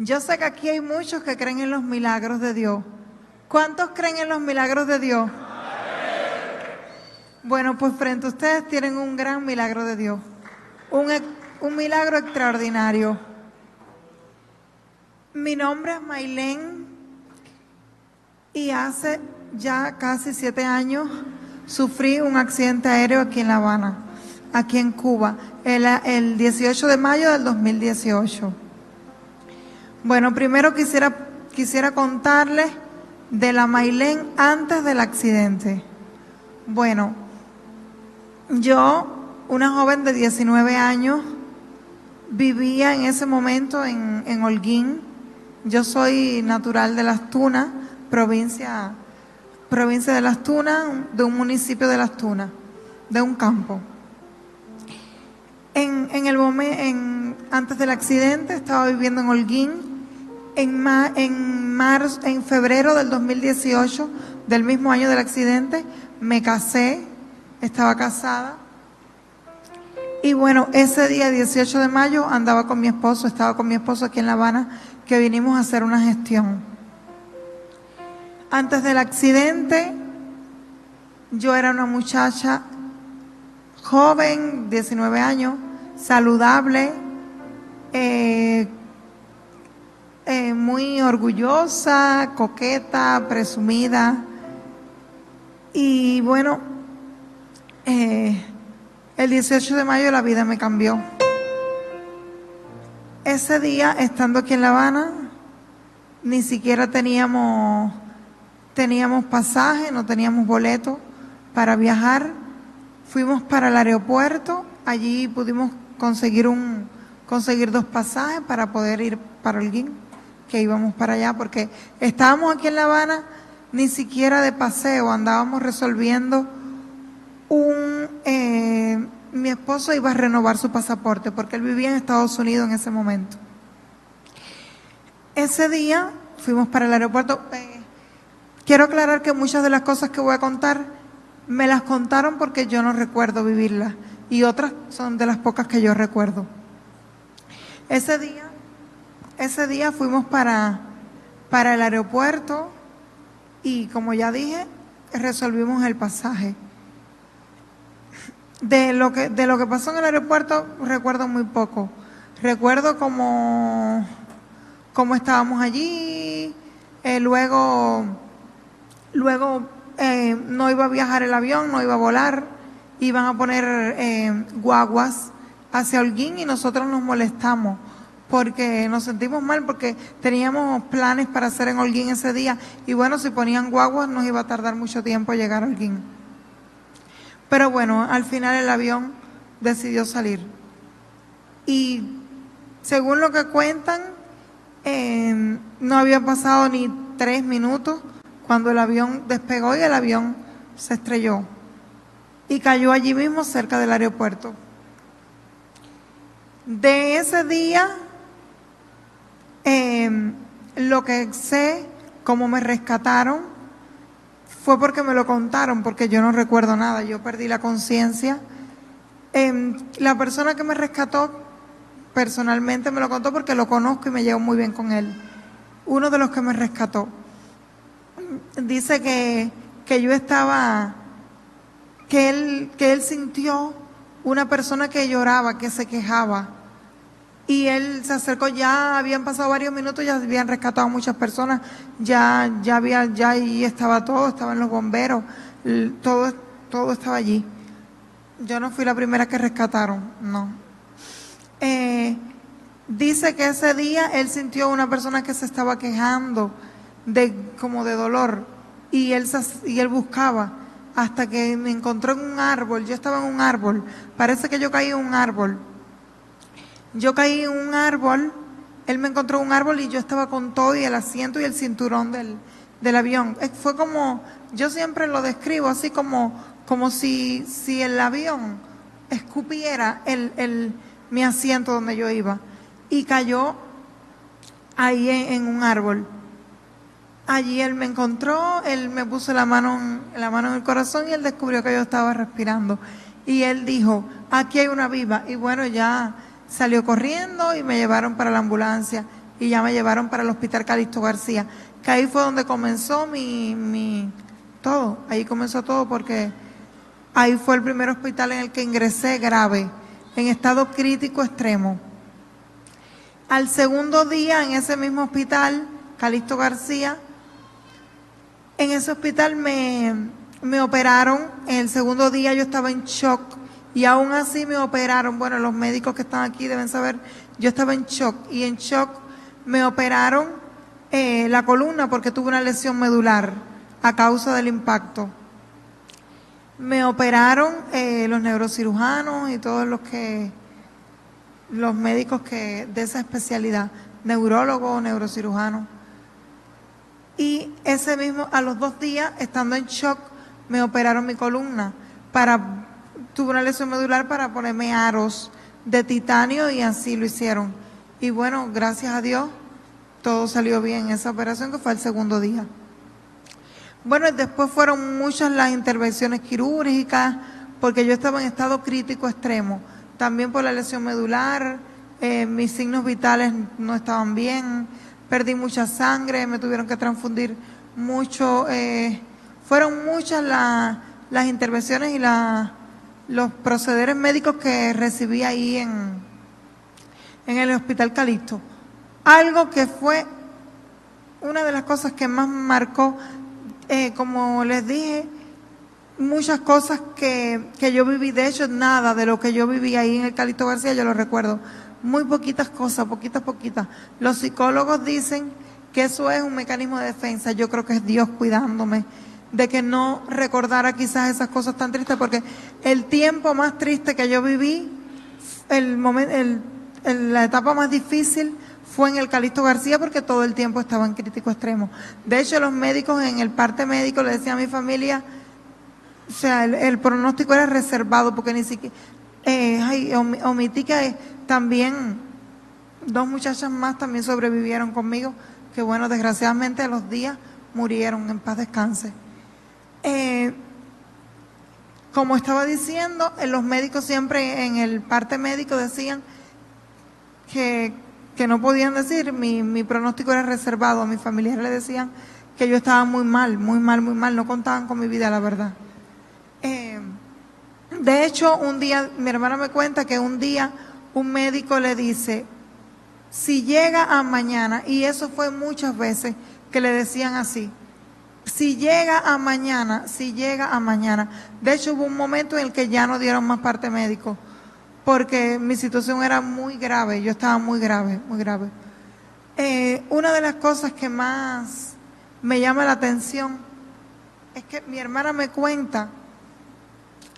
Yo sé que aquí hay muchos que creen en los milagros de Dios. ¿Cuántos creen en los milagros de Dios? Bueno, pues frente a ustedes tienen un gran milagro de Dios. Un milagro extraordinario. Mi nombre es Maylén y hace ya casi 7 años sufrí un accidente aéreo aquí en La Habana, aquí en Cuba, el 18 de mayo del 2018. Bueno, primero quisiera contarles de la Maylén antes del accidente. Bueno, yo, una joven de 19 años, vivía en ese momento en Holguín. Yo soy natural de Las Tunas, provincia de Las Tunas, de un municipio de Las Tunas, de un campo. Antes del accidente estaba viviendo en Holguín. En febrero del 2018, del mismo año del accidente, me casé, estaba casada. Y bueno, ese día 18 de mayo estaba con mi esposo aquí en La Habana, que vinimos a hacer una gestión. Antes del accidente, yo era una muchacha joven, 19 años, saludable, muy orgullosa, coqueta, presumida. Y bueno, el 18 de mayo la vida me cambió. Ese día, estando aquí en La Habana, ni siquiera teníamos pasaje, no teníamos boleto para viajar. Fuimos para el aeropuerto, allí pudimos conseguir 2 pasajes para poder ir para Holguín, que íbamos para allá, porque estábamos aquí en La Habana, ni siquiera de paseo, andábamos resolviendo mi esposo iba a renovar su pasaporte, porque él vivía en Estados Unidos en ese momento. Ese día fuimos para el aeropuerto. Quiero aclarar que muchas de las cosas que voy a contar me las contaron porque yo no recuerdo vivirlas, y otras son de las pocas que yo recuerdo. Ese día fuimos para el aeropuerto y, como ya dije, resolvimos el pasaje. De lo que pasó en el aeropuerto recuerdo muy poco. Recuerdo cómo estábamos allí, luego no iba a viajar el avión, no iba a volar, iban a poner guaguas hacia Holguín, y nosotros nos molestamos porque nos sentimos mal, porque teníamos planes para hacer en Holguín ese día, y bueno, si ponían guaguas nos iba a tardar mucho tiempo llegar a Holguín. Pero bueno, al final el avión decidió salir. Y según lo que cuentan, no había pasado ni 3 minutos cuando el avión despegó y el avión se estrelló y cayó allí mismo cerca del aeropuerto. De ese día, lo que sé, cómo me rescataron, fue porque me lo contaron, porque yo no recuerdo nada, yo perdí la conciencia. La persona que me rescató personalmente me lo contó porque lo conozco y me llevo muy bien con él. Uno de los que me rescató dice que yo estaba, que él sintió una persona que lloraba, que se quejaba, y él se acercó. Ya habían pasado varios minutos, ya habían rescatado a muchas personas, ya ahí estaba todo, estaban los bomberos, todo estaba allí. Yo no fui la primera que rescataron, no. Dice que ese día él sintió una persona que se estaba quejando como de dolor, y él buscaba hasta que me encontró en un árbol. Yo estaba en un árbol, parece que yo caí en un árbol. Yo caí en un árbol, él me encontró en un árbol y yo estaba con todo y el asiento y el cinturón del avión. Fue como, yo siempre lo describo así como si el avión escupiera mi asiento donde yo iba, y cayó ahí en un árbol. Allí él me encontró, él me puso la mano en el corazón y él descubrió que yo estaba respirando. Y él dijo, aquí hay una viva. Y bueno, ya salió corriendo y me llevaron para la ambulancia. y ya me llevaron para el Hospital Calixto García, que ahí fue donde comenzó todo, ahí comenzó todo porque ahí fue el primer hospital en el que ingresé grave, en estado crítico extremo. Al segundo día, en ese mismo hospital, Calixto García, en ese hospital me operaron. El segundo día yo estaba en shock y aún así me operaron. Bueno, los médicos que están aquí deben saber, yo estaba en shock y en shock me operaron la columna porque tuve una lesión medular a causa del impacto. Me operaron los neurocirujanos y todos los médicos de esa especialidad, neurólogos, neurocirujanos. Y ese mismo, a los 2 días, estando en shock, me operaron mi columna. Tuve una lesión medular para ponerme aros de titanio y así lo hicieron. Y bueno, gracias a Dios, todo salió bien en esa operación que fue el segundo día. Bueno, después fueron muchas las intervenciones quirúrgicas porque yo estaba en estado crítico extremo. También por la lesión medular, mis signos vitales no estaban bien, perdí mucha sangre, me tuvieron que transfundir mucho. Fueron muchas las intervenciones y los procederes médicos que recibí ahí en el Hospital Calixto. Algo que fue una de las cosas que más me marcó, como les dije, muchas cosas que yo viví. De hecho, nada de lo que yo viví ahí en el Calixto García yo lo recuerdo. Muy poquitas cosas, poquitas. Los psicólogos dicen que eso es un mecanismo de defensa. Yo creo que es Dios cuidándome de que no recordara quizás esas cosas tan tristes, porque el tiempo más triste que yo viví, la etapa más difícil fue en el Calixto García porque todo el tiempo estaba en crítico extremo. De hecho, los médicos en el parte médico le decían a mi familia, o sea, el pronóstico era reservado porque ni siquiera, omití que también 2 muchachas más también sobrevivieron conmigo, que bueno, desgraciadamente a los días murieron, en paz descanse. Como estaba diciendo, los médicos siempre en el parte médico decían que no podían decir, mi pronóstico era reservado. A mis familiares le decían que yo estaba muy mal, no contaban con mi vida, la verdad. De hecho, un día, mi hermana me cuenta que un día un médico le dice, si llega a mañana, y eso fue muchas veces que le decían así, si llega a mañana. De hecho, hubo un momento en el que ya no dieron más parte médico, porque mi situación era muy grave, yo estaba muy grave. Una de las cosas que más me llama la atención es que mi hermana me cuenta,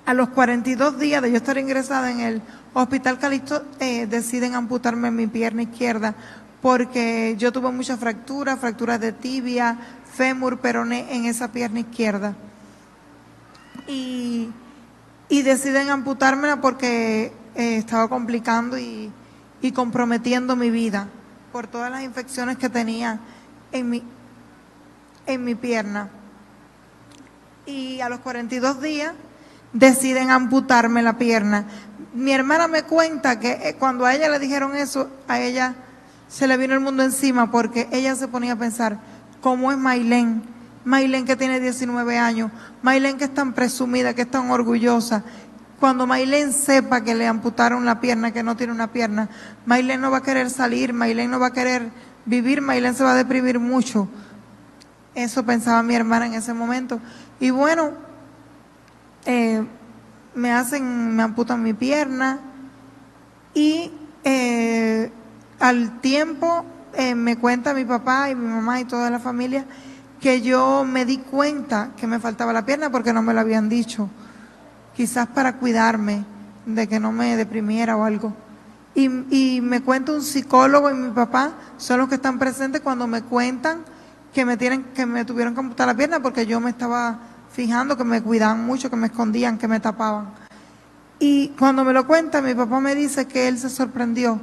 a los 42 días de yo estar ingresada en el Hospital Calixto, deciden amputarme mi pierna izquierda porque yo tuve muchas fracturas de tibia, fémur, peroné en esa pierna izquierda. Y deciden amputármela porque estaba complicando y comprometiendo mi vida por todas las infecciones que tenía en mi pierna. Y a los 42 días deciden amputarme la pierna. Mi hermana me cuenta que cuando a ella le dijeron eso, a ella se le vino el mundo encima porque ella se ponía a pensar, ¿cómo es Maylén que tiene 19 años? Maylén que es tan presumida, que es tan orgullosa. Cuando Maylén sepa que le amputaron la pierna, que no tiene una pierna, Maylén no va a querer salir, Maylén no va a querer vivir, Maylén se va a deprimir mucho. Eso pensaba mi hermana en ese momento. Y bueno, me amputan mi pierna y al tiempo me cuenta mi papá y mi mamá y toda la familia que yo me di cuenta que me faltaba la pierna porque no me lo habían dicho, quizás para cuidarme de que no me deprimiera o algo. Y me cuenta un psicólogo y mi papá son los que están presentes cuando me cuentan que me tuvieron que amputar la pierna porque yo me estaba fijando que me cuidaban mucho, que me escondían, que me tapaban. Y cuando me lo cuenta, mi papá me dice que él se sorprendió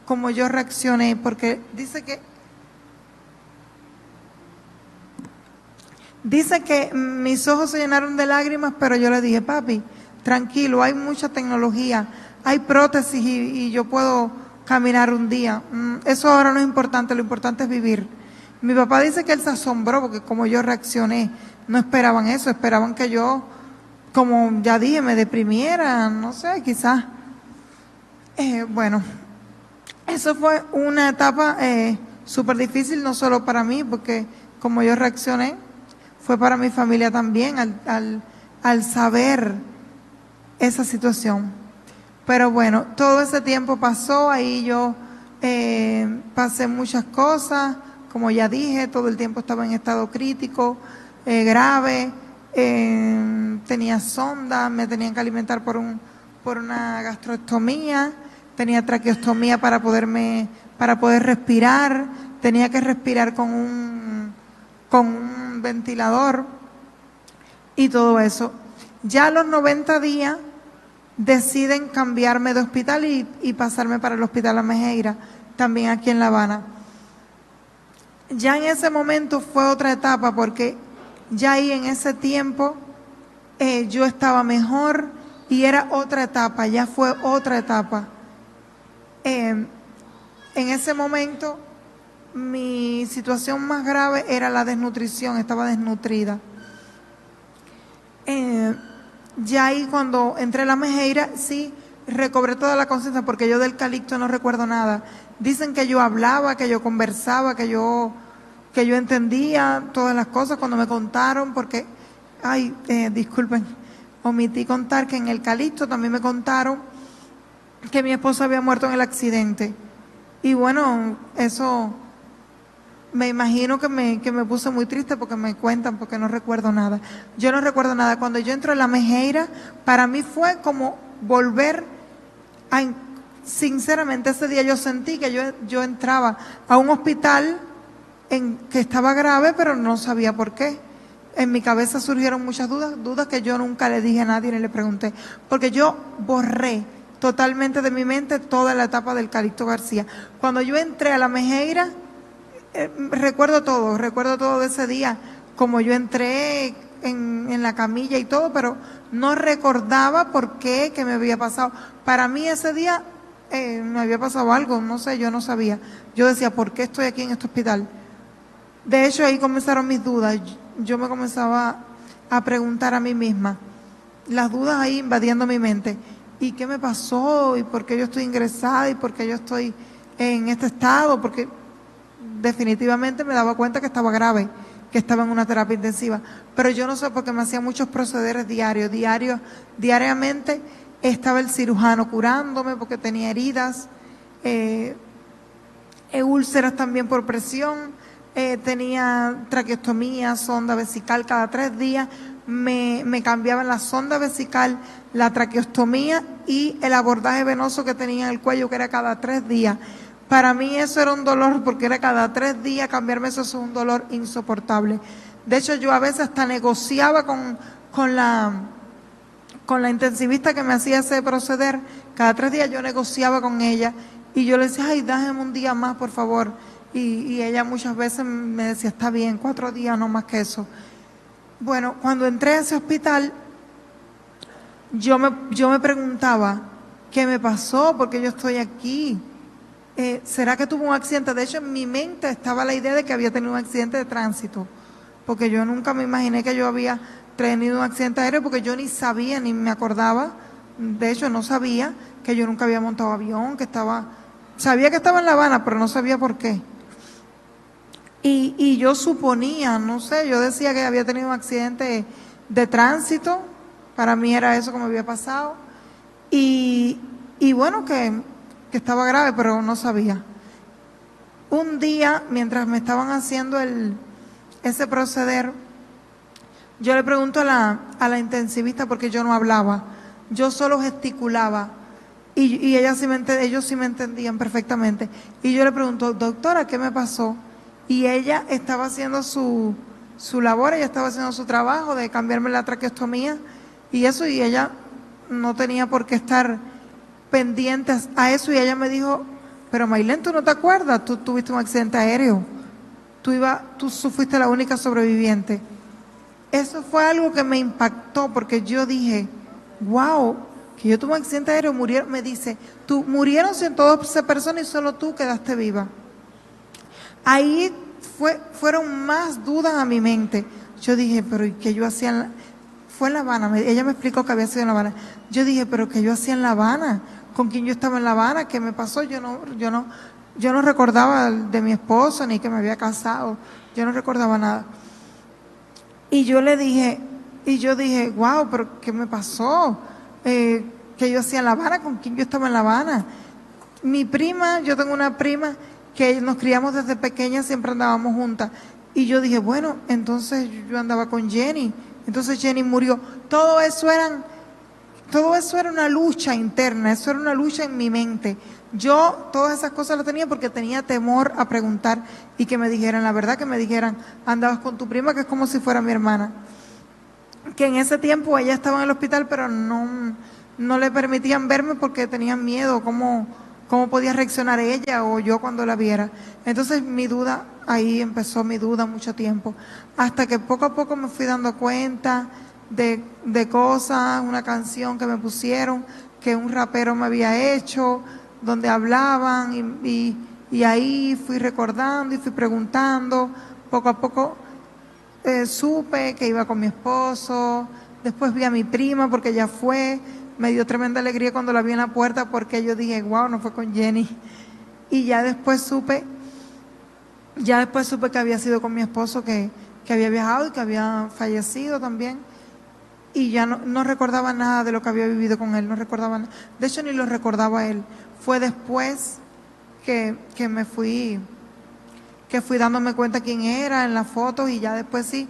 como yo reaccioné, porque dice que mis ojos se llenaron de lágrimas, pero yo le dije, papi, tranquilo, hay mucha tecnología, hay prótesis y yo puedo caminar un día. Eso ahora no es importante, lo importante es vivir. Mi papá dice que él se asombró porque como yo reaccioné, no esperaban eso, esperaban que yo, como ya dije, me deprimiera, no sé, quizás. Bueno, eso fue una etapa súper difícil, no solo para mí, porque como yo reaccioné, fue para mi familia también al saber esa situación. Pero bueno, todo ese tiempo pasó, ahí yo pasé muchas cosas, como ya dije, todo el tiempo estaba en estado crítico, grave, tenía sonda, me tenían que alimentar por una gastrostomía, tenía traqueostomía para poder respirar, tenía que respirar con un ventilador y todo eso. Ya a los 90 días deciden cambiarme de hospital y pasarme para el Hospital La Mejeira, también aquí en La Habana. Ya en ese momento fue otra etapa porque ya ahí en ese tiempo yo estaba mejor y era otra etapa, ya fue otra etapa. En ese momento mi situación más grave era la desnutrición, estaba desnutrida. Ya ahí cuando entré a La Mejeira, sí, recobré toda la conciencia porque yo del calixto no recuerdo nada. Dicen que yo hablaba, que yo conversaba, que yo entendía todas las cosas cuando me contaron, porque, disculpen, omití contar que en el calixto también me contaron que mi esposo había muerto en el accidente. Y bueno, eso me imagino que me puse muy triste porque me cuentan, porque no recuerdo nada. Yo no recuerdo nada. Cuando yo entro a La Mejeira, para mí fue como volver a... Sinceramente, ese día yo sentí que yo entraba a un hospital que estaba grave, pero no sabía por qué. En mi cabeza surgieron muchas dudas que yo nunca le dije a nadie ni le pregunté, porque yo borré totalmente de mi mente toda la etapa del Calixto García. Cuando yo entré a La Mejeira, recuerdo todo de ese día, como yo entré en la camilla y todo, pero no recordaba por qué, que me había pasado. Para mí ese día me había pasado algo, no sé, yo no sabía. Yo decía, ¿por qué estoy aquí en este hospital? De hecho, ahí comenzaron mis dudas. Yo me comenzaba a preguntar a mí misma, las dudas ahí invadiendo mi mente. ¿Y qué me pasó? ¿Y por qué yo estoy ingresada? ¿Y por qué yo estoy en este estado? Porque definitivamente me daba cuenta que estaba grave, que estaba en una terapia intensiva. Pero yo no sé, porque me hacía muchos procederes diariamente estaba el cirujano curándome porque tenía heridas, úlceras también por presión, tenía traqueostomía, sonda vesical cada 3 días, me cambiaban la sonda vesical, la traqueostomía y el abordaje venoso que tenía en el cuello, que era cada 3 días. Para mí eso era un dolor, porque era cada 3 días cambiarme, eso es un dolor insoportable. De hecho, yo a veces hasta negociaba con la intensivista que me hacía ese proceder. Cada 3 días yo negociaba con ella y yo le decía, déjame un día más, por favor. Y ella muchas veces me decía, está bien, 4 días, no más que eso. Bueno, cuando entré a ese hospital, yo me preguntaba, ¿qué me pasó? ¿Por qué yo estoy aquí? ¿Será que tuve un accidente? De hecho, en mi mente estaba la idea de que había tenido un accidente de tránsito, porque yo nunca me imaginé que yo había tenido un accidente aéreo, porque yo ni sabía, ni me acordaba. De hecho, no sabía que yo nunca había montado avión, sabía que estaba en La Habana, pero no sabía por qué. Y yo suponía, no sé, yo decía que había tenido un accidente de tránsito, para mí era eso que me había pasado, y bueno, que estaba grave, pero no sabía. Un día, mientras me estaban haciendo ese proceder, yo le pregunto a la intensivista, porque yo no hablaba, yo solo gesticulaba, y ellos sí me entendían perfectamente. Y yo le pregunto, doctora, ¿qué me pasó? Y ella estaba haciendo su labor, ella estaba haciendo su trabajo de cambiarme la traqueostomía y eso, y ella no tenía por qué estar pendiente a eso. Y ella me dijo, pero Maylene, ¿tú no te acuerdas? Tú tuviste un accidente aéreo, tú fuiste la única sobreviviente. Eso fue algo que me impactó, porque yo dije, wow, que yo tuve un accidente aéreo, murieron, me dice, murieron 112 personas y solo tú quedaste viva. Ahí fueron más dudas a mi mente. Yo dije, pero ¿y qué yo hacía fue en La Habana? Ella me explicó que había sido en La Habana. Yo dije, pero ¿qué yo hacía en La Habana? ¿Con quién yo estaba en La Habana? ¿Qué me pasó? Yo no recordaba de mi esposo ni que me había casado. Yo no recordaba nada. Y yo dije, wow, pero ¿qué me pasó? ¿Qué yo hacía en La Habana? ¿Con quién yo estaba en La Habana? Mi prima, yo tengo una prima que nos criamos desde pequeña, siempre andábamos juntas. Y yo dije, bueno, entonces yo andaba con Jenny. Entonces Jenny murió. Todo eso era una lucha interna, eso era una lucha en mi mente. Yo todas esas cosas las tenía porque tenía temor a preguntar y que me dijeran, la verdad que me dijeran, andabas con tu prima, que es como si fuera mi hermana. Que en ese tiempo ella estaba en el hospital, pero no le permitían verme porque tenían miedo, cómo podía reaccionar ella o yo cuando la viera. Entonces ahí empezó mi duda mucho tiempo, hasta que poco a poco me fui dando cuenta de cosas, una canción que me pusieron, que un rapero me había hecho, donde hablaban y ahí fui recordando y fui preguntando, poco a poco supe que iba con mi esposo, después vi a mi prima porque ella fue, me dio tremenda alegría cuando la vi en la puerta porque yo dije, wow, no fue con Jenny. Y ya después supe que había sido con mi esposo, que había viajado y que había fallecido también. Y ya no recordaba nada de lo que había vivido con él, no recordaba nada. De hecho, ni lo recordaba él. Fue después que fui dándome cuenta quién era en las fotos y ya después sí,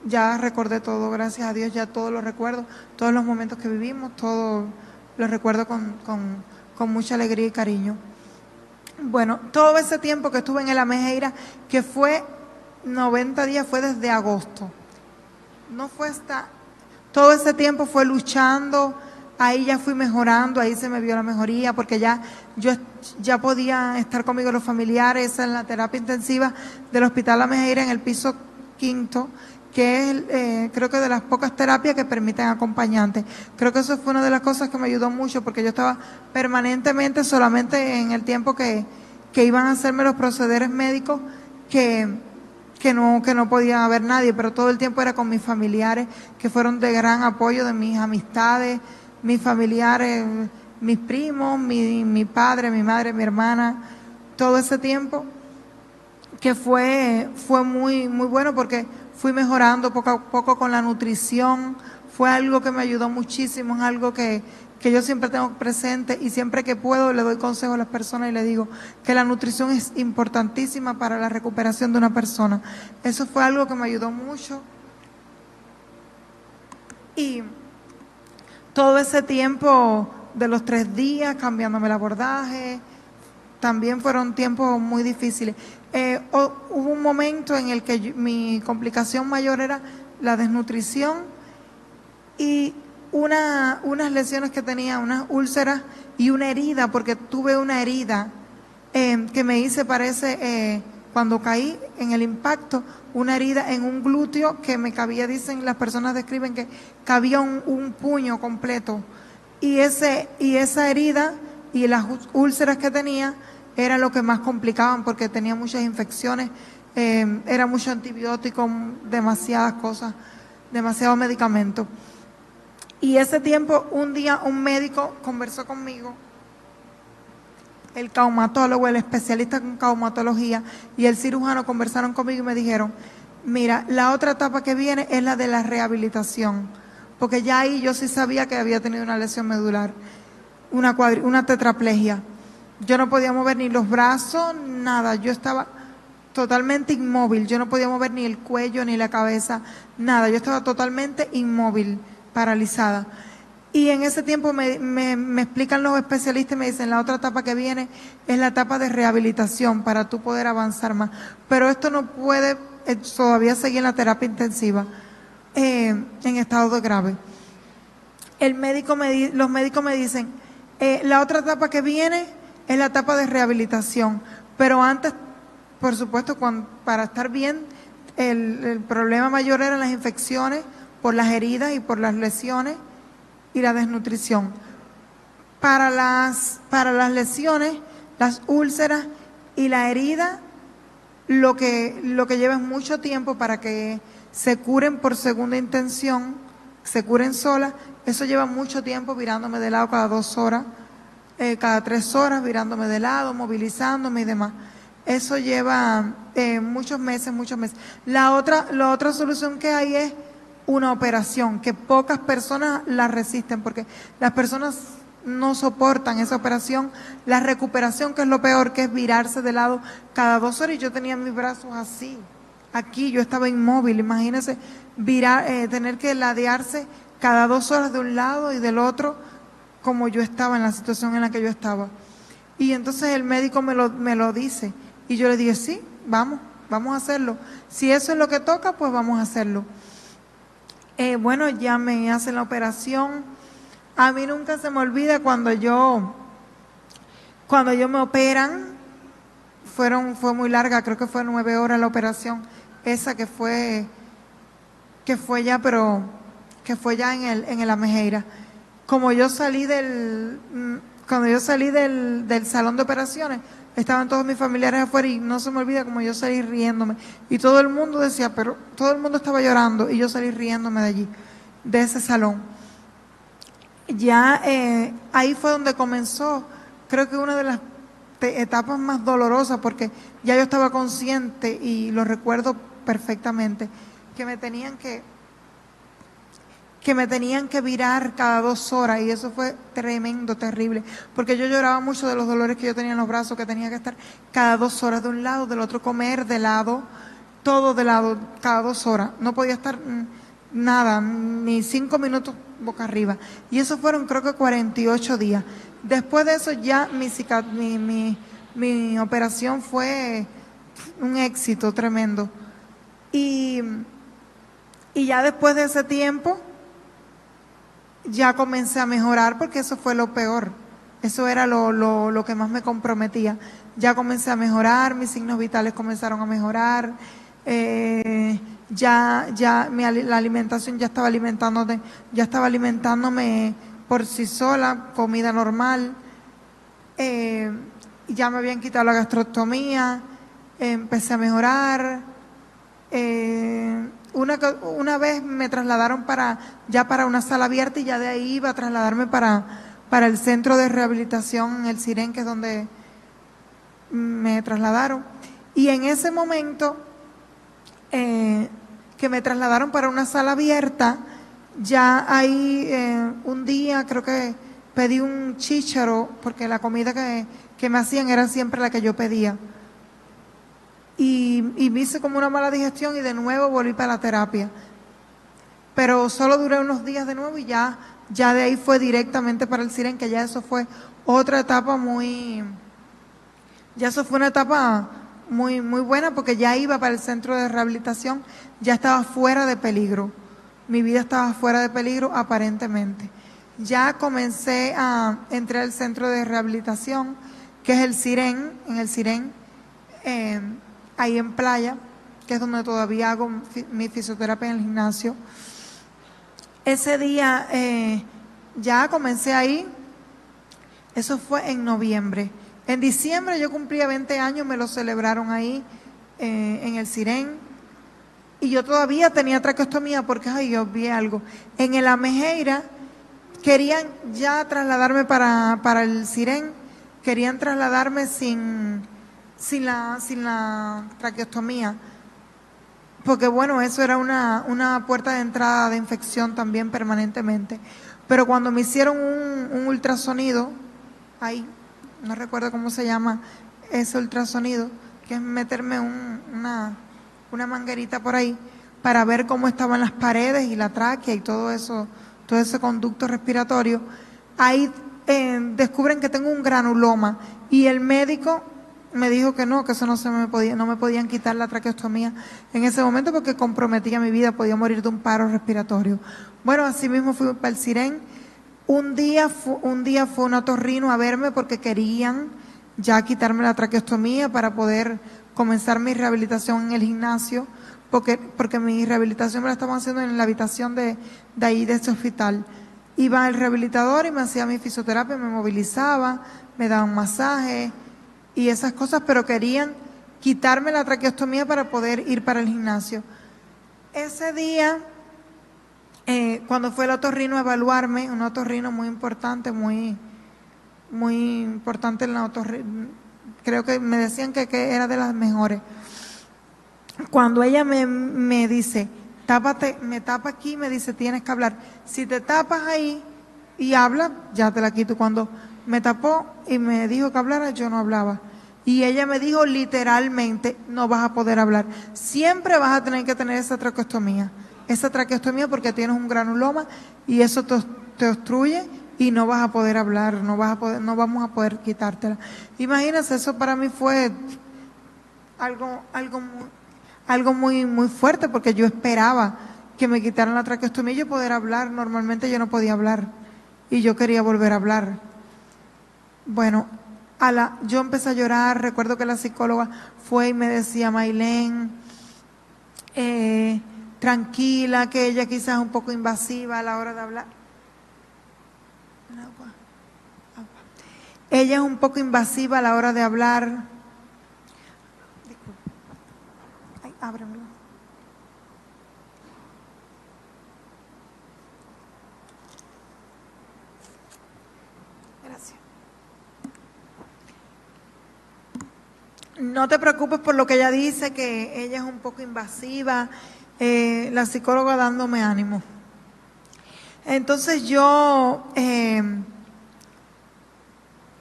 ya recordé todo, gracias a Dios, ya todo lo recuerdo, todos los momentos que vivimos, todo lo recuerdo con mucha alegría y cariño. Bueno, todo ese tiempo que estuve en el Amejeira, que fue 90 días, fue desde agosto. No fue todo ese tiempo fue luchando, ahí ya fui mejorando, ahí se me vio la mejoría, porque yo ya podía estar conmigo los familiares en la terapia intensiva del Hospital Amejeira en el piso 5, que es creo que de las pocas terapias que permiten acompañantes. Creo que eso fue una de las cosas que me ayudó mucho, porque yo estaba permanentemente, solamente en el tiempo que iban a hacerme los procederes médicos, que no podía haber nadie, pero todo el tiempo era con mis familiares, que fueron de gran apoyo, de mis amistades, mis familiares, mis primos, mi padre, mi madre, mi hermana, todo ese tiempo, que fue muy, muy bueno porque fui mejorando poco a poco con la nutrición, fue algo que me ayudó muchísimo, es algo que yo siempre tengo presente y siempre que puedo le doy consejo a las personas y le digo que la nutrición es importantísima para la recuperación de una persona. Eso fue algo que me ayudó mucho. Y todo ese tiempo de los 3 días, cambiándome el abordaje, también fueron tiempos muy difíciles. Hubo un momento en el que mi complicación mayor era la desnutrición y unas lesiones que tenía, unas úlceras y una herida, porque tuve una herida que me hice, parece, cuando caí en el impacto, una herida en un glúteo que me cabía, dicen las personas describen que cabía un puño completo. Y esa herida y las úlceras que tenía era lo que más complicaban porque tenía muchas infecciones, era mucho antibiótico, demasiadas cosas, demasiado medicamento. Y ese tiempo, un día, un médico conversó conmigo, el traumatólogo, el especialista en traumatología y el cirujano conversaron conmigo y me dijeron, mira, la otra etapa que viene es la de la rehabilitación, porque ya ahí yo sí sabía que había tenido una lesión medular, una tetraplegia. Yo no podía mover ni los brazos, nada, yo estaba totalmente inmóvil, yo no podía mover ni el cuello ni la cabeza, nada, yo estaba totalmente inmóvil, paralizada. Y en ese tiempo me explican los especialistas y me dicen, la otra etapa que viene es la etapa de rehabilitación para tú poder avanzar más. Pero esto no puede todavía seguir en la terapia intensiva en estado de grave. Los médicos me dicen, la otra etapa que viene es la etapa de rehabilitación. Pero antes, por supuesto, para estar bien, el problema mayor eran las infecciones por las heridas y por las lesiones y la desnutrición. Para las lesiones, las úlceras y la herida, lo que lleva es mucho tiempo para que se curen por segunda intención, se curen solas. Eso lleva mucho tiempo virándome de lado cada 2 horas, cada 3 horas, virándome de lado, movilizándome y demás. Eso lleva muchos meses. La otra solución que hay es una operación, que pocas personas la resisten, porque las personas no soportan esa operación, la recuperación, que es lo peor, que es virarse de lado cada 2 horas. Y yo tenía mis brazos así, aquí, yo estaba inmóvil. Imagínense tener que ladearse cada 2 horas de un lado y del otro, como yo estaba, en la situación en la que yo estaba. Y entonces el médico me lo dice, y yo le dije, sí, vamos a hacerlo. Si eso es lo que toca, pues vamos a hacerlo. Bueno, ya me hacen la operación. A mí nunca se me olvida cuando yo me operan, fue muy larga, creo que fue 9 horas la operación, esa que fue ya en el Amejeira. Cuando yo salí del salón de operaciones, estaban todos mis familiares afuera y no se me olvida como yo salí riéndome. Y todo el mundo decía, pero todo el mundo estaba llorando y yo salí riéndome de allí, de ese salón. Ya ahí fue donde comenzó, creo que una de las etapas más dolorosas, porque ya yo estaba consciente y lo recuerdo perfectamente, que me tenían que virar cada 2 horas, y eso fue tremendo, terrible, porque yo lloraba mucho de los dolores que yo tenía en los brazos, que tenía que estar cada 2 horas de un lado, del otro, comer de lado, todo de lado, cada 2 horas. No podía estar nada, ni 5 minutos boca arriba. Y eso fueron, creo que 48 días. Después de eso ya mi operación fue un éxito tremendo. Y ya después de ese tiempo, ya comencé a mejorar, porque eso fue lo peor. Eso era lo que más me comprometía. Ya comencé a mejorar, mis signos vitales comenzaron a mejorar. La alimentación ya estaba alimentándome por sí sola, comida normal. Ya me habían quitado la gastrostomía, empecé a mejorar. Una vez me trasladaron para una sala abierta, y ya de ahí iba a trasladarme para el centro de rehabilitación en el Sirén, que es donde me trasladaron. Y en ese momento que me trasladaron para una sala abierta, ya ahí un día creo que pedí un chícharo, porque la comida que me hacían era siempre la que yo pedía. Y me hice como una mala digestión, y de nuevo volví para la terapia. Pero solo duré unos días de nuevo, y ya de ahí fue directamente para el Sirén, que ya eso fue otra etapa una etapa muy buena, porque ya iba para el centro de rehabilitación, ya estaba fuera de peligro. Mi vida estaba fuera de peligro aparentemente. Ya comencé a entrar al centro de rehabilitación, que es el Sirén, en el Sirén, ahí en Playa, que es donde todavía hago mi fisioterapia en el gimnasio. Ese día ya comencé ahí, eso fue en noviembre. En diciembre yo cumplía 20 años, me lo celebraron ahí en el Sirén, y yo todavía tenía traqueostomía, porque yo vi algo. En el Amejeira querían ya trasladarme para el Sirén, querían trasladarme sin la traqueostomía, porque bueno, eso era una puerta de entrada de infección también permanentemente. Pero cuando me hicieron un ultrasonido, ahí, no recuerdo cómo se llama ese ultrasonido, que es meterme una manguerita por ahí para ver cómo estaban las paredes y la tráquea y todo eso, todo ese conducto respiratorio, ahí descubren que tengo un granuloma, y el médico me dijo que eso no me podían quitar la traqueostomía en ese momento, porque comprometía mi vida, podía morir de un paro respiratorio. Bueno, así mismo fui para el Sirén. Un día fue un otorrino a verme, porque querían ya quitarme la traqueostomía para poder comenzar mi rehabilitación en el gimnasio, porque mi rehabilitación me la estaban haciendo en la habitación de ahí, de ese hospital. Iba al rehabilitador y me hacía mi fisioterapia, me movilizaba, me daban masaje y esas cosas, pero querían quitarme la traqueostomía para poder ir para el gimnasio. Ese día, cuando fue el otorrino a evaluarme, un otorrino muy importante, muy importante en la otorrino, creo que me decían que era de las mejores. Cuando ella me dice, tápate, me tapa aquí, me dice, tienes que hablar. Si te tapas ahí y hablas, ya te la quito. Cuando me tapó y me dijo que hablara, yo no hablaba. Y ella me dijo literalmente, no vas a poder hablar. Siempre vas a tener que tener esa traqueostomía. Esa traqueostomía porque tienes un granuloma y eso te obstruye y no vas a poder hablar, no vamos a poder quitártela. Imagínense, eso para mí fue algo muy fuerte, porque yo esperaba que me quitaran la traqueostomía y yo poder hablar. Normalmente yo no podía hablar y yo quería volver a hablar. Bueno, yo empecé a llorar. Recuerdo que la psicóloga fue y me decía, Maylén, tranquila, que ella quizás es un poco invasiva a la hora de hablar. Ella es un poco invasiva a la hora de hablar. Ay, ábremelo. Gracias. No te preocupes por lo que ella dice, que ella es un poco invasiva. La psicóloga dándome ánimo. Entonces yo,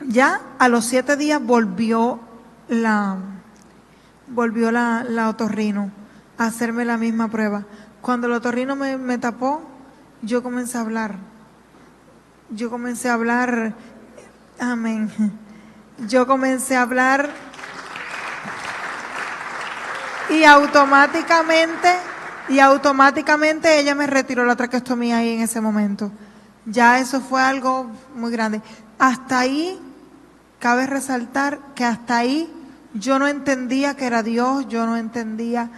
ya a los 7 días volvió la otorrino a hacerme la misma prueba. Cuando el otorrino me tapó, yo comencé a hablar. Amén. Yo comencé a hablar y automáticamente ella me retiró la traqueostomía ahí en ese momento. Ya eso fue algo muy grande. Hasta ahí, cabe resaltar que hasta ahí yo no entendía que era Dios, yo no entendía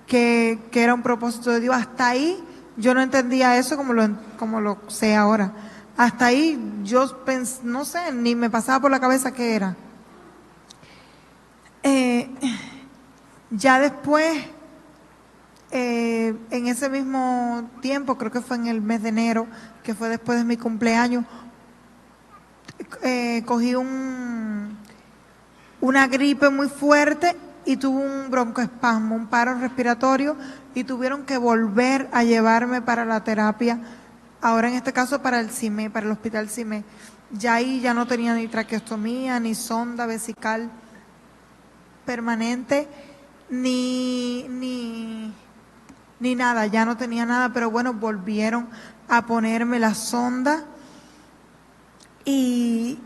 que era un propósito de Dios. Hasta ahí yo no entendía eso como lo sé ahora. Hasta ahí yo no sé, ni me pasaba por la cabeza qué era. Ya después, en ese mismo tiempo, creo que fue en el mes de enero, que fue después de mi cumpleaños, cogí una gripe muy fuerte y tuve un broncoespasmo, un paro respiratorio, y tuvieron que volver a llevarme para la terapia, ahora en este caso para el CIME, para el hospital CIME. Ya ahí ya no tenía ni traqueostomía, ni sonda vesical permanente, ni nada, ya no tenía nada, pero bueno, volvieron a ponerme la sonda y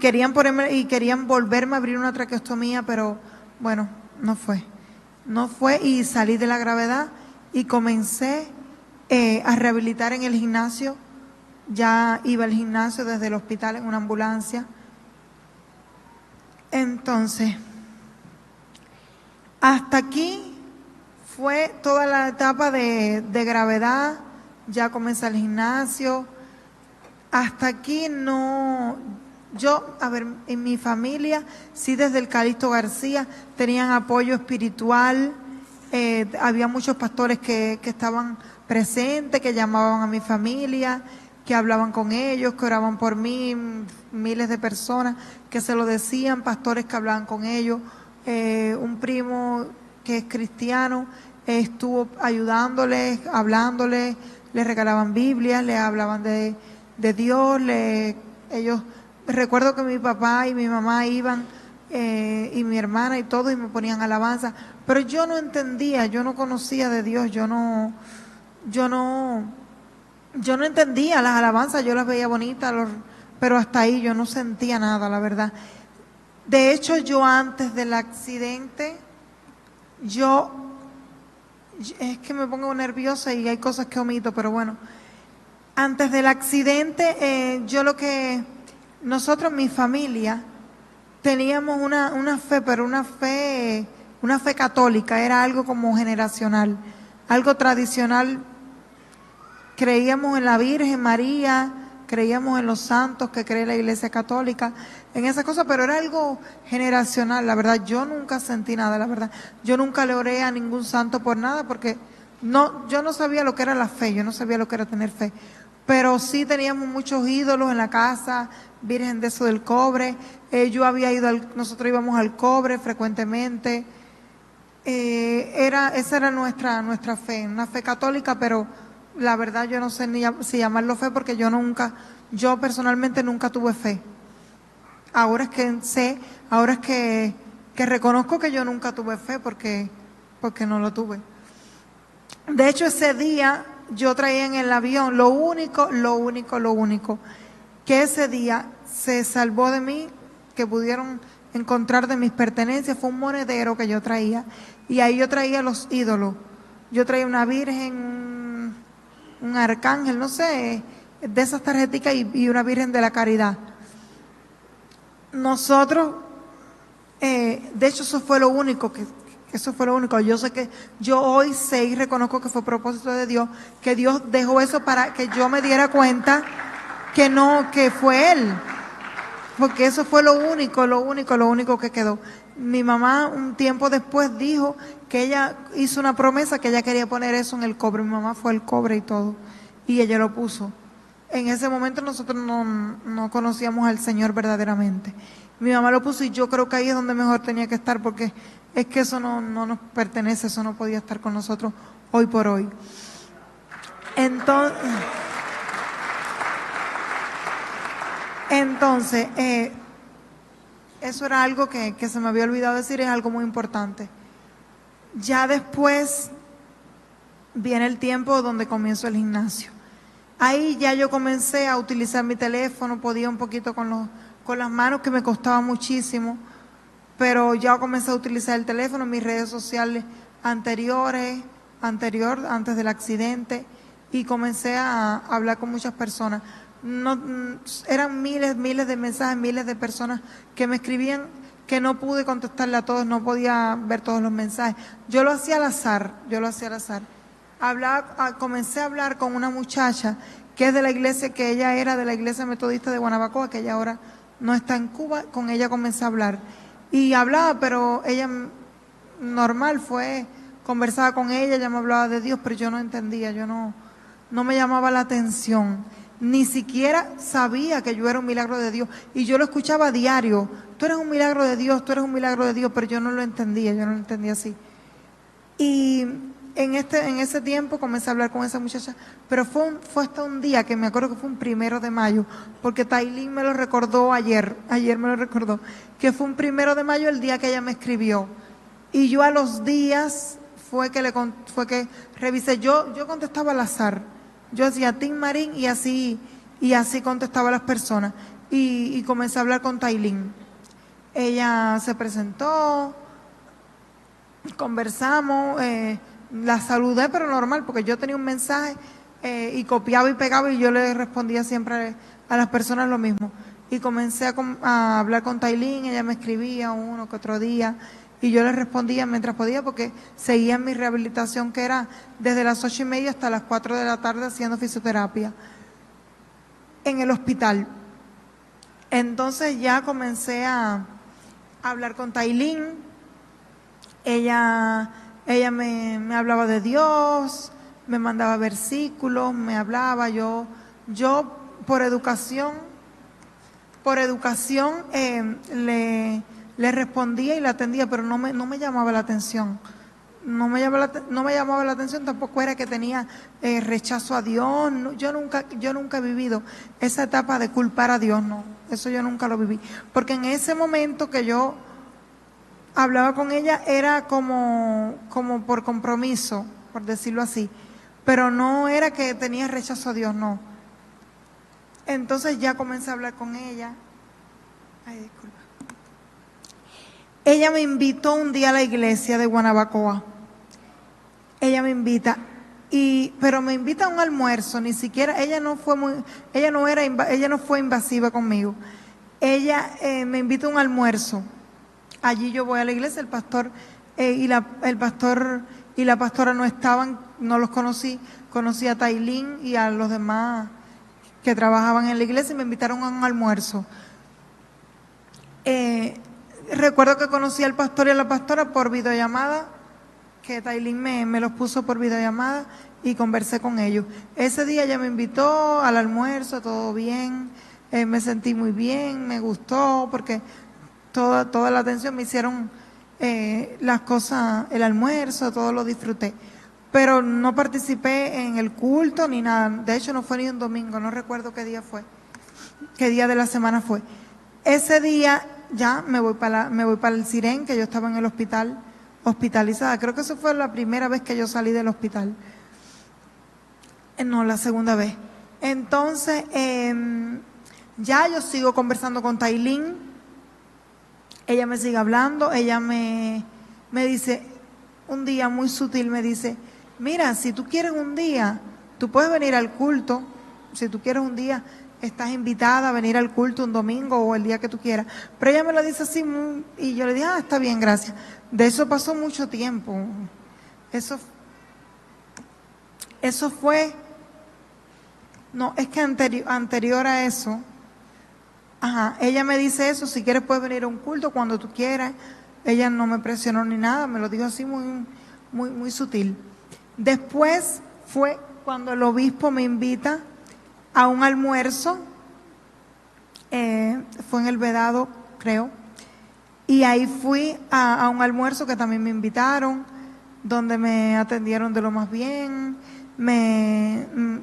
querían volverme a abrir una traqueostomía, pero bueno, no fue y salí de la gravedad y comencé a rehabilitar en el gimnasio. Ya iba al gimnasio desde el hospital en una ambulancia. Entonces, hasta aquí fue toda la etapa de gravedad. Ya comencé el gimnasio. Hasta aquí no. Yo, en mi familia, sí, desde el Calixto García tenían apoyo espiritual. Había muchos pastores que estaban presentes, que llamaban a mi familia, que hablaban con ellos, que oraban por mí, miles de personas que se lo decían, pastores que hablaban con ellos. Un primo que es cristiano estuvo ayudándoles, hablándoles, les regalaban Biblias, les hablaban de Dios. Recuerdo que mi papá y mi mamá iban, y mi hermana y todo, y me ponían alabanza, pero yo no entendía, yo no conocía de Dios, yo no entendía las alabanzas, yo las veía bonitas, pero hasta ahí yo no sentía nada, la verdad. De hecho, yo antes del accidente, es que me pongo nerviosa y hay cosas que omito, pero bueno, antes del accidente, nosotros, mi familia, teníamos una fe, pero una fe católica, era algo como generacional, algo tradicional. Creíamos en la Virgen María, creíamos en los santos que cree la Iglesia Católica, en esas cosas, pero era algo generacional, la verdad. Yo nunca sentí nada, la verdad. Yo nunca le oré a ningún santo por nada, porque yo no sabía lo que era la fe, yo no sabía lo que era tener fe. Pero sí teníamos muchos ídolos en la casa, Virgen de eso del Cobre. Nosotros íbamos al Cobre frecuentemente. Esa era nuestra fe, una fe católica, pero la verdad yo no sé ni si llamarlo fe, porque yo personalmente nunca tuve fe. Ahora es que reconozco que yo nunca tuve fe porque no lo tuve. De hecho, ese día yo traía en el avión lo único que ese día se salvó de mí, que pudieron encontrar de mis pertenencias, fue un monedero que yo traía, y ahí yo traía los ídolos. Yo traía una virgen, un arcángel, no sé, de esas tarjeticas, y una virgen de la caridad. Nosotros, de hecho eso fue lo único yo sé que yo hoy sé y reconozco que fue propósito de Dios, que Dios dejó eso para que yo me diera cuenta que fue Él, porque eso fue lo único que quedó. Mi mamá un tiempo después dijo que ella hizo una promesa, que ella quería poner eso en el cobre. Mi mamá fue al cobre y todo, y ella lo puso. En ese momento nosotros no conocíamos al Señor verdaderamente. Mi mamá lo puso, y yo creo que ahí es donde mejor tenía que estar, porque es que eso no nos pertenece, eso no podía estar con nosotros hoy por hoy. Entonces, eso era algo que se me había olvidado decir, es algo muy importante. Ya después viene el tiempo donde comienzo el gimnasio. Ahí ya yo comencé a utilizar mi teléfono, podía un poquito con las manos, que me costaba muchísimo, pero ya comencé a utilizar el teléfono, mis redes sociales antes del accidente, y comencé a hablar con muchas personas. Eran miles de mensajes, miles de personas que me escribían, que no pude contestarle a todos, no podía ver todos los mensajes. Yo lo hacía al azar. Comencé a hablar con una muchacha que es de la iglesia, que ella era de la iglesia metodista de Guanabacoa, que ella ahora no está en Cuba. Con ella comencé a hablar. Y hablaba, pero ella normal conversaba con ella me hablaba de Dios, pero yo no entendía, no me llamaba la atención. Ni siquiera sabía que yo era un milagro de Dios. Y yo lo escuchaba a diario. Tú eres un milagro de Dios, pero yo no lo entendía así. Y en ese tiempo comencé a hablar con esa muchacha, pero fue hasta un día, que me acuerdo que fue un 1 de mayo, porque Tailín me lo recordó ayer me lo recordó, que fue un 1 de mayo el día que ella me escribió. Y yo a los días fue que revisé, yo contestaba al azar, yo hacía Tim Marín y así contestaba a las personas, y comencé a hablar con Tailín. Ella se presentó, conversamos, la saludé, pero normal, porque yo tenía un mensaje y copiaba y pegaba, y yo le respondía siempre a las personas lo mismo. Y comencé a hablar con Tailín, ella me escribía uno que otro día, y yo le respondía mientras podía, porque seguía en mi rehabilitación, que era desde las 8:30 hasta las 4 de la tarde haciendo fisioterapia en el hospital. Entonces ya comencé a hablar con Tailín. Ella me hablaba de Dios, me mandaba versículos, me hablaba, yo por educación le respondía y la atendía, pero no me llamaba la atención. No me llamaba la atención, tampoco era que tenía rechazo a Dios. Yo nunca he vivido esa etapa de culpar a Dios, no, eso yo nunca lo viví, porque en ese momento que yo hablaba con ella era como por compromiso, por decirlo así, pero no era que tenía rechazo a Dios, no. Entonces ya comencé a hablar con ella. Ay, disculpa. Ella me invitó un día a la iglesia de Guanabacoa. Ella me invita, pero me invita a un almuerzo, ni siquiera, ella no fue invasiva conmigo. Ella me invita a un almuerzo. Allí yo voy a la iglesia, el pastor el pastor y la pastora no estaban, no los conocí a Tailín y a los demás que trabajaban en la iglesia y me invitaron a un almuerzo. Recuerdo que conocí al pastor y a la pastora por videollamada, que Tailín me los puso por videollamada y conversé con ellos. Ese día ella me invitó al almuerzo, todo bien, me sentí muy bien, me gustó porque toda la atención me hicieron las cosas, el almuerzo, todo lo disfruté. Pero no participé en el culto ni nada. De hecho, no fue ni un domingo, no recuerdo qué día fue, qué día de la semana fue. Ese día ya me voy para el Sirén, que yo estaba en el hospital, hospitalizada. Creo que eso fue la primera vez que yo salí del hospital. No, la segunda vez. Entonces, ya yo sigo conversando con Tailín. Ella me sigue hablando. Ella me dice, un día muy sutil, me dice, mira, si tú quieres un día, tú puedes venir al culto. Si tú quieres un día, estás invitada a venir al culto un domingo o el día que tú quieras. Pero ella me lo dice así, y yo le dije, está bien, gracias. De eso pasó mucho tiempo. Eso fue, no, es que anterior a eso, ella me dice eso, si quieres puedes venir a un culto cuando tú quieras. Ella no me presionó ni nada, me lo dijo así muy sutil. Después fue cuando el obispo me invita a un almuerzo, fue en el Vedado, creo, y ahí fui a un almuerzo que también me invitaron, donde me atendieron de lo más bien.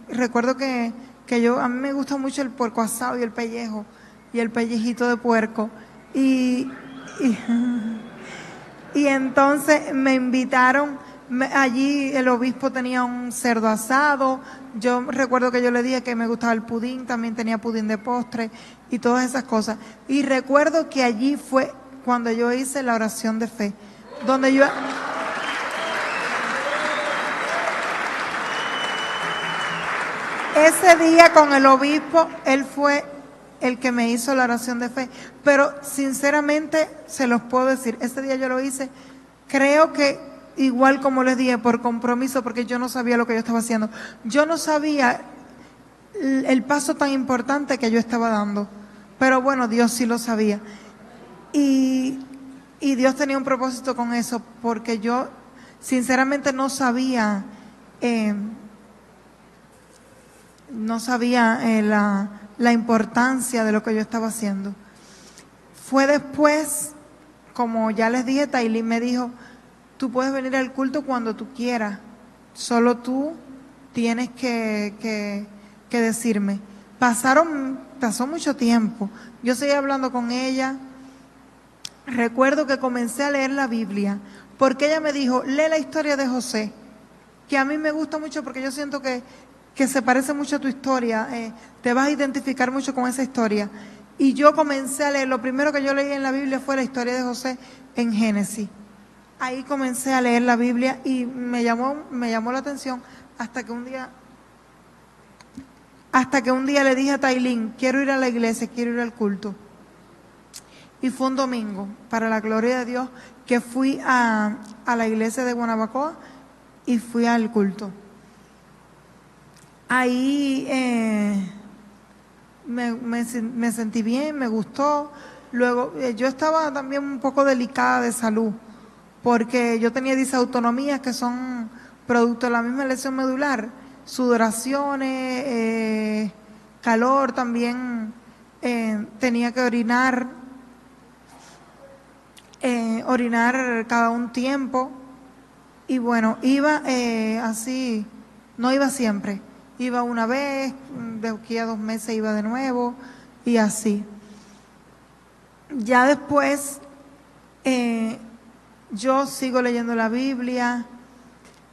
Recuerdo que a mí me gusta mucho el puerco asado y el pellejo, y el pellejito de puerco, y entonces me invitaron. Allí el obispo tenía un cerdo asado. Yo recuerdo que yo le dije que me gustaba el pudín, también tenía pudín de postre y todas esas cosas. Y recuerdo que allí fue cuando yo hice la oración de fe, donde yo... Ese día con el obispo, él fue el que me hizo la oración de fe. Pero sinceramente se los puedo decir, ese día yo lo hice, creo que igual como les dije, por compromiso, porque yo no sabía lo que yo estaba haciendo. Yo no sabía el paso tan importante que yo estaba dando. Pero bueno, Dios sí lo sabía. Y Dios tenía un propósito con eso, porque yo sinceramente no sabía la importancia de lo que yo estaba haciendo. Fue después, como ya les dije, Tailín me dijo, tú puedes venir al culto cuando tú quieras, solo tú tienes que decirme. Pasó mucho tiempo, yo seguí hablando con ella. Recuerdo que comencé a leer la Biblia, porque ella me dijo, lee la historia de José, que a mí me gusta mucho porque yo siento que se parece mucho a tu historia, te vas a identificar mucho con esa historia. Y yo comencé a leer, lo primero que yo leí en la Biblia fue la historia de José en Génesis. Ahí comencé a leer la Biblia y me llamó la atención hasta que un día le dije a Tailín, quiero ir a la iglesia, quiero ir al culto. Y fue un domingo, para la gloria de Dios, que fui a la iglesia de Guanabacoa y fui al culto. Ahí me sentí bien, me gustó. Luego, yo estaba también un poco delicada de salud, porque yo tenía disautonomías que son producto de la misma lesión medular, sudoraciones, calor también, tenía que orinar cada un tiempo, y bueno, iba así, no iba siempre, iba una vez, de aquí a 2 meses iba de nuevo, y así. Ya después, yo sigo leyendo la Biblia.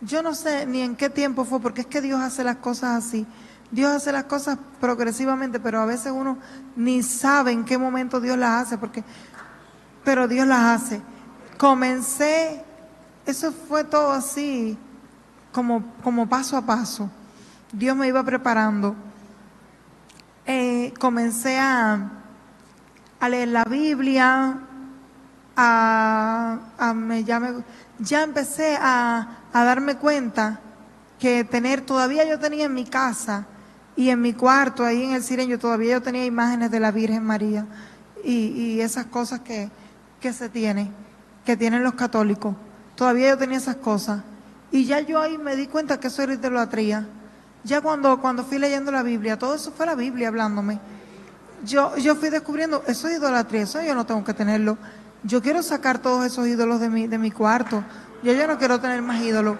Yo no sé ni en qué tiempo fue, porque es que Dios hace las cosas así. Dios hace las cosas progresivamente, pero a veces uno ni sabe en qué momento Dios las hace, pero Dios las hace. Comencé, eso fue todo así, como paso a paso. Dios me iba preparando. Comencé a leer la Biblia, ya empecé a darme cuenta que todavía yo tenía en mi casa Y en mi cuarto, ahí en el Siren, todavía yo tenía imágenes de la Virgen María y esas cosas que se tienen, que tienen los católicos. Todavía yo tenía esas cosas. Y ya yo ahí me di cuenta que eso era idolatría. Ya cuando fui leyendo la Biblia, todo eso fue la Biblia hablándome. Yo fui descubriendo, eso es idolatría, eso yo no tengo que tenerlo. Yo quiero sacar todos esos ídolos de mi cuarto. Yo no quiero tener más ídolos.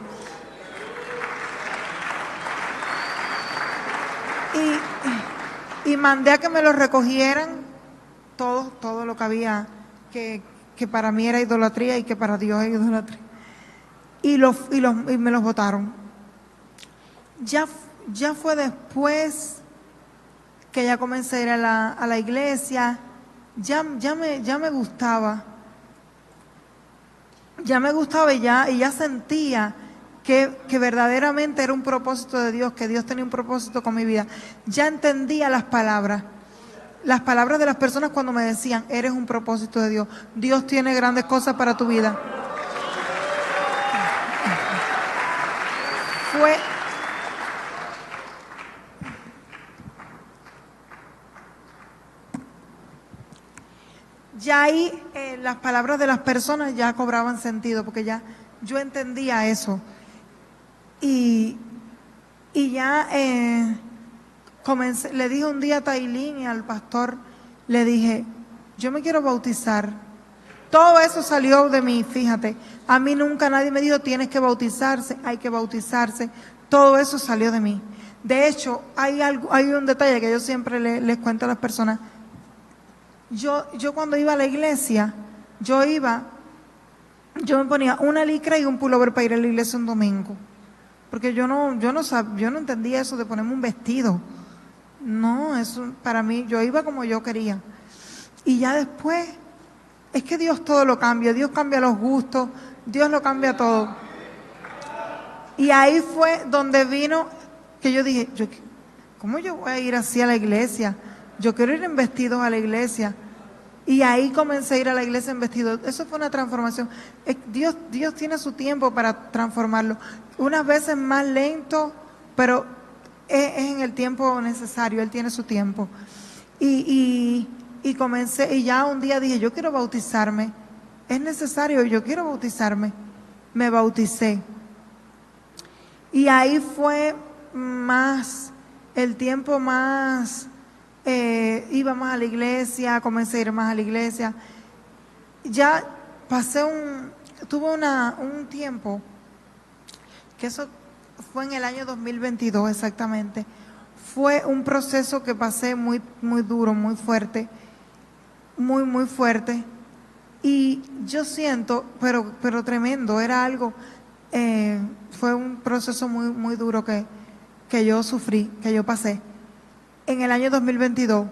Y mandé a que me los recogieran todo lo que había que para mí era idolatría y que para Dios es idolatría. Y me los botaron. Ya fue después que ya comencé a ir a la iglesia. Ya me gustaba. Ya me gustaba y ya sentía que verdaderamente era un propósito de Dios, que Dios tenía un propósito con mi vida. Ya entendía las palabras de las personas cuando me decían, eres un propósito de Dios. Dios tiene grandes cosas para tu vida. Ya ahí las palabras de las personas ya cobraban sentido, porque ya yo entendía eso. Y ya comencé, le dije un día a Tailín y al pastor, le dije, yo me quiero bautizar. Todo eso salió de mí, fíjate. A mí nunca nadie me dijo, tienes que bautizarse, hay que bautizarse. Todo eso salió de mí. De hecho, hay un detalle que yo siempre les cuento a las personas. Yo cuando iba a la iglesia, yo me ponía una licra y un pullover para ir a la iglesia un domingo. Porque yo no entendía eso de ponerme un vestido. No, eso para mí, yo iba como yo quería. Y ya después, es que Dios todo lo cambia, Dios cambia los gustos, Dios lo cambia todo. Y ahí fue donde vino que yo dije, ¿cómo yo voy a ir así a la iglesia? Yo quiero ir en vestidos a la iglesia. Y ahí comencé a ir a la iglesia en vestidos. Eso fue una transformación. Dios tiene su tiempo para transformarlo. Unas veces más lento, pero es en el tiempo necesario. Él tiene su tiempo. Y comencé, y ya un día dije, yo quiero bautizarme. Es necesario, yo quiero bautizarme. Me bauticé. Y ahí fue el tiempo más... iba más a la iglesia, comencé a ir más a la iglesia. Ya tuve un tiempo, que eso fue en el año 2022 exactamente. Fue un proceso que pasé muy, muy duro, muy fuerte, muy, muy fuerte. Y yo siento, pero tremendo, era algo, fue un proceso muy, muy duro que yo sufrí, que yo pasé en el año 2022.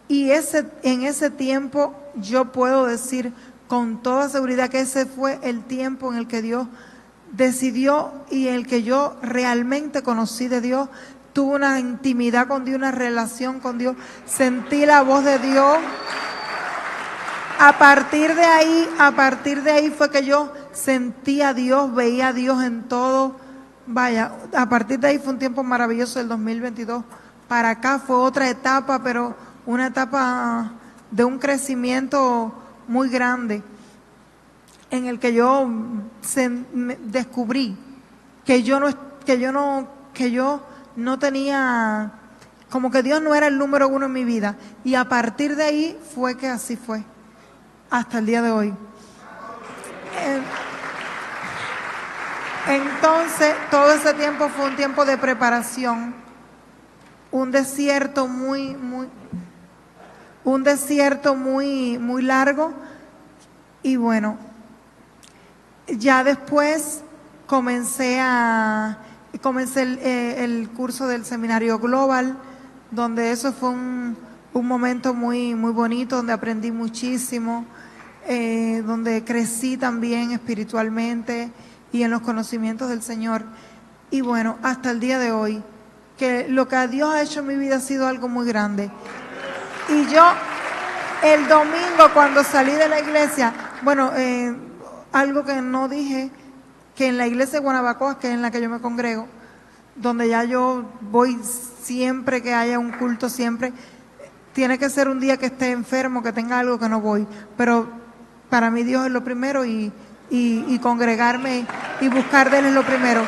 Y en ese tiempo yo puedo decir con toda seguridad que ese fue el tiempo en el que Dios decidió y en el que yo realmente conocí de Dios, tuve una intimidad con Dios, una relación con Dios, sentí la voz de Dios. A partir de ahí fue que yo sentí a Dios, veía a Dios en todo. Vaya, a partir de ahí fue un tiempo maravilloso del 2022. Para acá fue otra etapa, pero una etapa de un crecimiento muy grande, en el que yo descubrí que yo no tenía, como que Dios no era el número uno en mi vida. Y a partir de ahí fue que así fue, hasta el día de hoy. Entonces, todo ese tiempo fue un tiempo de preparación. Un desierto muy largo. Y bueno, ya después comencé el curso del Seminario Global, donde eso fue un momento muy, muy bonito, donde aprendí muchísimo, donde crecí también espiritualmente y en los conocimientos del Señor. Y bueno, hasta el día de hoy, que lo que Dios ha hecho en mi vida ha sido algo muy grande. Y yo, el domingo cuando salí de la iglesia, bueno, algo que no dije, que en la iglesia de Guanabacoa, que es en la que yo me congrego, donde ya yo voy siempre que haya un culto, siempre. Tiene que ser un día que esté enfermo, que tenga algo, que no voy. Pero para mí Dios es lo primero y congregarme y buscar de Él es lo primero.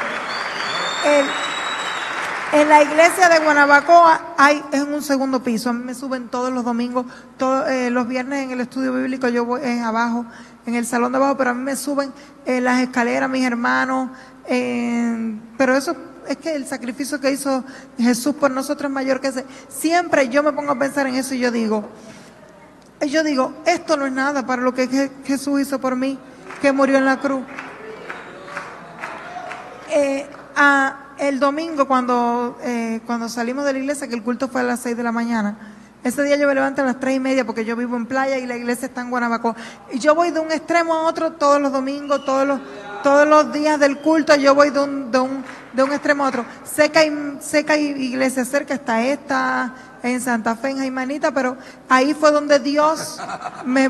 En la iglesia de Guanabacoa es un segundo piso. A mí me suben todos los domingos, los viernes en el estudio bíblico yo voy abajo, en el salón de abajo, pero a mí me suben las escaleras mis hermanos. Pero eso es que el sacrificio que hizo Jesús por nosotros es mayor que ese. Siempre yo me pongo a pensar en eso y yo digo, esto no es nada para lo que Jesús hizo por mí, que murió en la cruz. El domingo cuando salimos de la iglesia, que el culto fue a las 6 de la mañana, ese día yo me levanto a las 3:30 porque yo vivo en Playa y la iglesia está en Guanabacoa. Y yo voy de un extremo a otro todos los domingos, todos los días del culto, yo voy de un extremo a otro. Sé que hay iglesias cerca, está esta, en Santa Fe, en Jaimanita, pero ahí fue donde Dios me...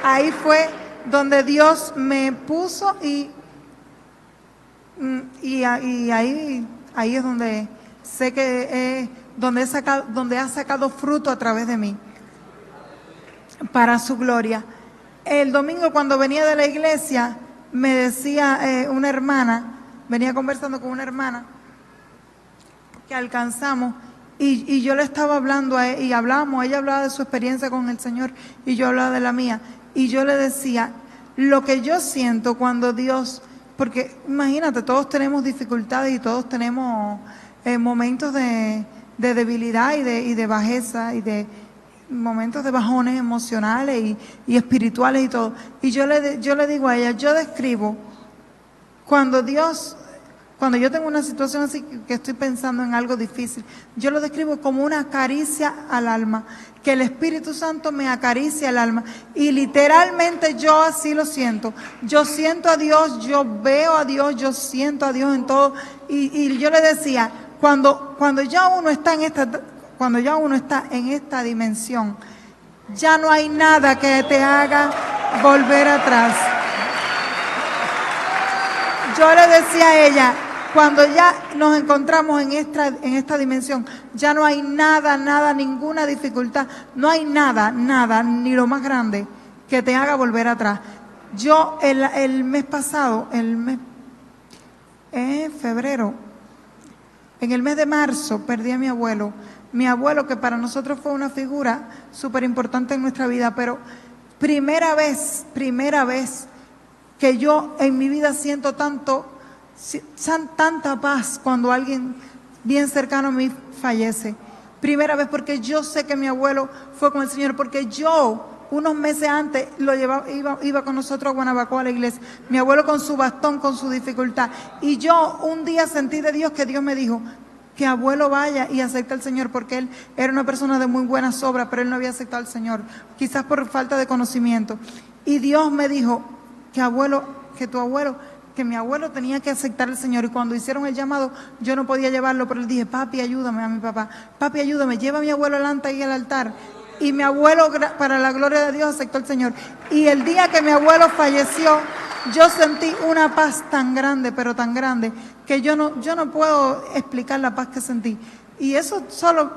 Ahí fue donde Dios me puso y ahí es donde sé que donde ha sacado fruto a través de mí para su gloria. El domingo cuando venía de la iglesia me decía una hermana, venía conversando con una hermana que alcanzamos y yo le estaba hablando a ella, y hablamos, ella hablaba de su experiencia con el Señor y yo hablaba de la mía. Y yo le decía, lo que yo siento cuando Dios, porque imagínate, todos tenemos dificultades y todos tenemos momentos de debilidad y de bajeza y de momentos de bajones emocionales y espirituales y todo. Y yo le digo a ella, yo describo cuando yo tengo una situación así que estoy pensando en algo difícil, yo lo describo como una caricia al alma, que el Espíritu Santo me acaricia el alma. Y literalmente yo así lo siento. Yo siento a Dios, yo veo a Dios, yo siento a Dios en todo. Y yo le decía, cuando ya uno está en esta dimensión, ya no hay nada que te haga volver atrás. Yo le decía a ella, cuando ya nos encontramos en esta dimensión, ya no hay nada, ninguna dificultad, no hay nada, ni lo más grande que te haga volver atrás. Yo el mes pasado, febrero, en el mes de marzo perdí a mi abuelo que para nosotros fue una figura súper importante en nuestra vida, pero primera vez que yo en mi vida siento tanta paz cuando alguien bien cercano a mí fallece. Primera vez porque yo sé que mi abuelo fue con el Señor, porque yo unos meses antes iba con nosotros a Guanabacoa a la iglesia, mi abuelo con su bastón, con su dificultad, y yo un día sentí de Dios que Dios me dijo que abuelo vaya y acepte al Señor, porque él era una persona de muy buenas obras, pero él no había aceptado al Señor, quizás por falta de conocimiento. Y Dios me dijo que mi abuelo tenía que aceptar al Señor. Y cuando hicieron el llamado, yo no podía llevarlo, pero le dije, papi, ayúdame, a mi papá, papi, ayúdame, lleva a mi abuelo adelante ahí al altar. Y mi abuelo, para la gloria de Dios, aceptó al Señor. Y el día que mi abuelo falleció, yo sentí una paz tan grande, pero tan grande, que yo no puedo explicar la paz que sentí. Y eso solo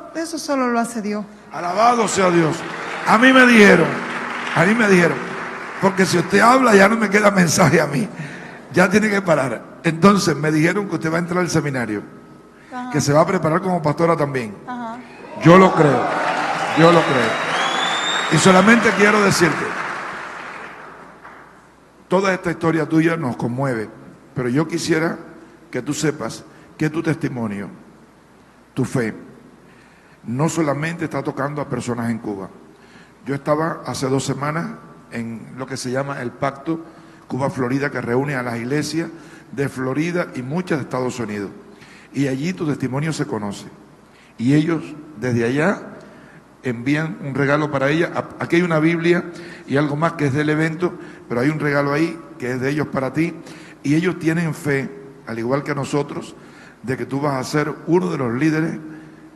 lo hace Dios. Alabado sea Dios. A mí me dijeron, porque si usted habla ya no me queda mensaje a mí. Ya tiene que parar. Entonces me dijeron que usted va a entrar al seminario. Ajá. Que se va a preparar como pastora también. Ajá. Yo lo creo. Y solamente quiero decirte, toda esta historia tuya nos conmueve, pero yo quisiera que tú sepas que tu testimonio, tu fe, no solamente está tocando a personas en Cuba. Yo estaba hace 2 semanas en lo que se llama el Pacto Cuba-Florida, que reúne a las iglesias de Florida y muchas de Estados Unidos. Y allí tu testimonio se conoce. Y ellos desde allá envían un regalo para ella. Aquí hay una Biblia y algo más que es del evento, pero hay un regalo ahí que es de ellos para ti. Y ellos tienen fe, al igual que nosotros, de que tú vas a ser uno de los líderes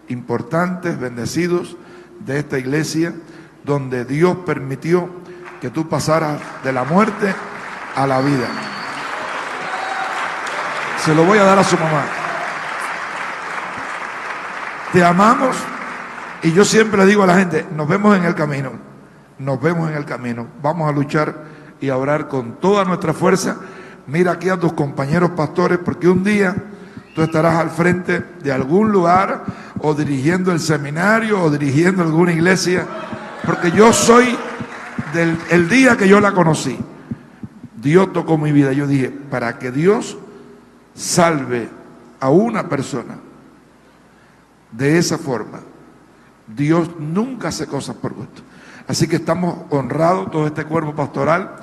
importantes, bendecidos de esta iglesia, donde Dios permitió que que tú pasaras de la muerte a la vida. Se lo voy a dar a su mamá. Te amamos y yo siempre le digo a la gente, nos vemos en el camino, nos vemos en el camino. Vamos a luchar y a orar con toda nuestra fuerza. Mira aquí a tus compañeros pastores, porque un día tú estarás al frente de algún lugar o dirigiendo el seminario o dirigiendo alguna iglesia, porque yo soy el día que yo la conocí, Dios tocó mi vida. Yo dije, para que Dios salve a una persona de esa forma, Dios nunca hace cosas por gusto. Así que estamos honrados, todo este cuerpo pastoral.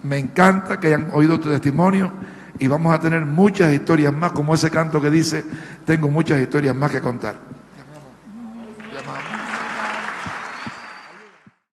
Me encanta que hayan oído tu testimonio y vamos a tener muchas historias más, como ese canto que dice, tengo muchas historias más que contar.